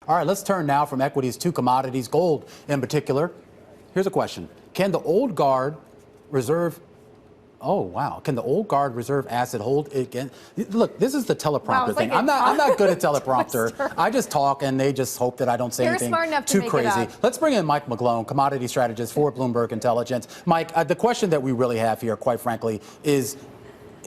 All right, let's turn now from equities to commodities, gold in particular. Here's a question. Can the old guard reserve Oh, wow. Can the old guard reserve asset hold again? Look, this is the teleprompter thing. I'm not good at teleprompter. I just talk and they just hope that I don't say anything too crazy. Let's bring in Mike McGlone, commodity strategist for Bloomberg Intelligence. Mike, the question that we really have here, quite frankly, is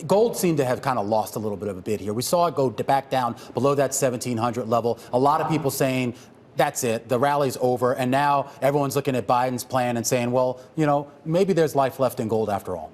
gold seemed to have kind of lost a little bit of a bid here. We saw it go back down below that 1,700 level. A lot of people saying, that's it, the rally's over, and now everyone's looking at Biden's plan and saying, well, you know, maybe there's life left in gold after all.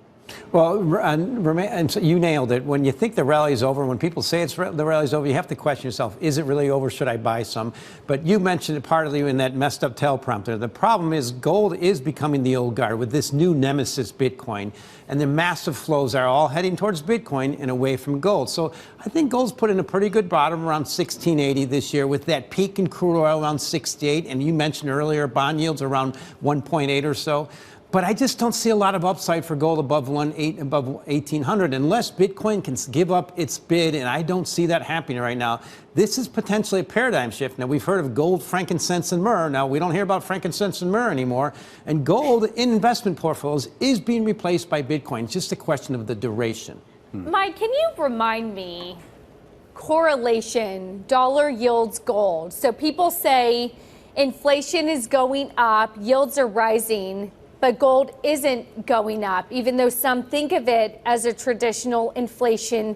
Well, and so you nailed it. When you think the rally is over, when people say the rally's over, you have to question yourself, is it really over? Should I buy some? But you mentioned it partly in that messed up teleprompter. The problem is gold is becoming the old guard with this new nemesis, Bitcoin. And the massive flows are all heading towards Bitcoin and away from gold. So I think gold's put in a pretty good bottom around 1680 this year with that peak in crude oil around 68. And you mentioned earlier bond yields around 1.8 or so. But I just don't see a lot of upside for gold above 1,800 unless Bitcoin can give up its bid, and I don't see that happening right now. This is potentially a paradigm shift. Now, we've heard of gold, frankincense, and myrrh. Now, we don't hear about frankincense and myrrh anymore. And gold in investment portfolios is being replaced by Bitcoin. It's just a question of the duration. Mike, can you remind me correlation, dollar yields gold? So people say inflation is going up, yields are rising, but gold isn't going up, even though some think of it as a traditional inflation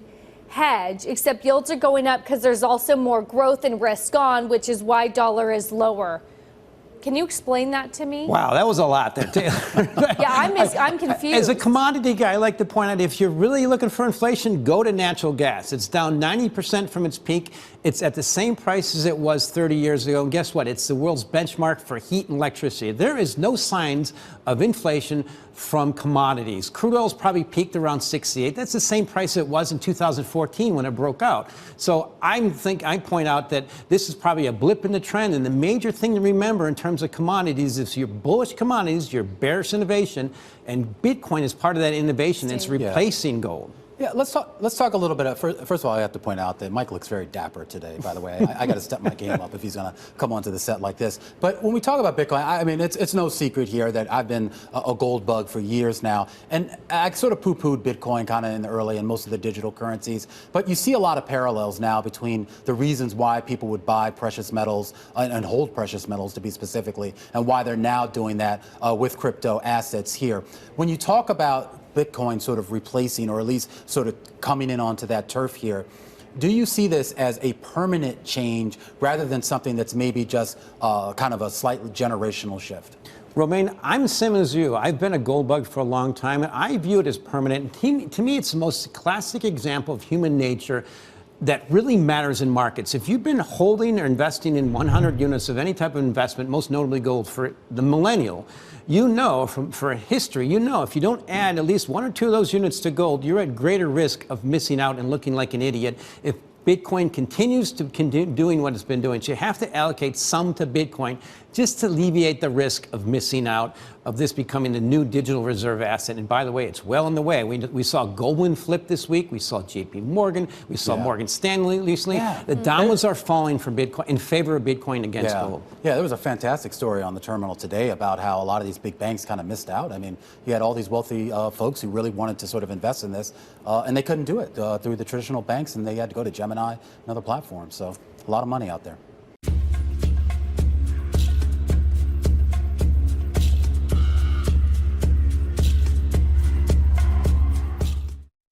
hedge, except yields are going up because there's also more growth and risk on, which is why dollar is lower. Can you explain that to me? Wow, that was a lot there, Taylor. Yeah, I'm confused. As a commodity guy, I like to point out, if you're really looking for inflation, go to natural gas. It's down 90% from its peak. It's at the same price as it was 30 years ago. And guess what? It's the world's benchmark for heat and electricity. There is no signs of inflation from commodities. Crude oil's probably peaked around 68. That's the same price it was in 2014 when it broke out. So I point out that this is probably a blip in the trend. And the major thing to remember in terms of commodities is you're bullish commodities, you're bearish innovation, and Bitcoin is part of that innovation. It's replacing gold. Yeah, let's talk a little bit. First of all, I have to point out that Mike looks very dapper today, by the way. I got to step my game up if he's going to come onto the set like this. But when we talk about Bitcoin, I mean, it's no secret here that I've been a gold bug for years now. And I sort of poo-pooed Bitcoin kind of in the early and most of the digital currencies. But you see a lot of parallels now between the reasons why people would buy precious metals and hold precious metals, to be specifically, and why they're now doing that with crypto assets here. When you talk about Bitcoin sort of replacing, or at least sort of coming in onto that turf here, do you see this as a permanent change rather than something that's maybe just kind of a slightly generational shift? Romaine, I'm the same as you. I've been a gold bug for a long time, and I view it as permanent. To me, it's the most classic example of human nature that really matters in markets. If you've been holding or investing in 100 units of any type of investment, most notably gold, for the millennial, you know for history, you know if you don't add at least one or two of those units to gold, you're at greater risk of missing out and looking like an idiot if Bitcoin continues to doing what it's been doing. So you have to allocate some to Bitcoin just to alleviate the risk of missing out, of this becoming the new digital reserve asset. And by the way, it's well on the way. We saw Goldman flip this week. We saw JP Morgan. We saw Morgan Stanley recently. The dominoes are falling for Bitcoin in favor of Bitcoin against gold. Yeah, there was a fantastic story on the terminal today about how a lot of these big banks kind of missed out. I mean, you had all these wealthy folks who really wanted to sort of invest in this, and they couldn't do it through the traditional banks, and they had to go to Gemini and other platforms. So a lot of money out there.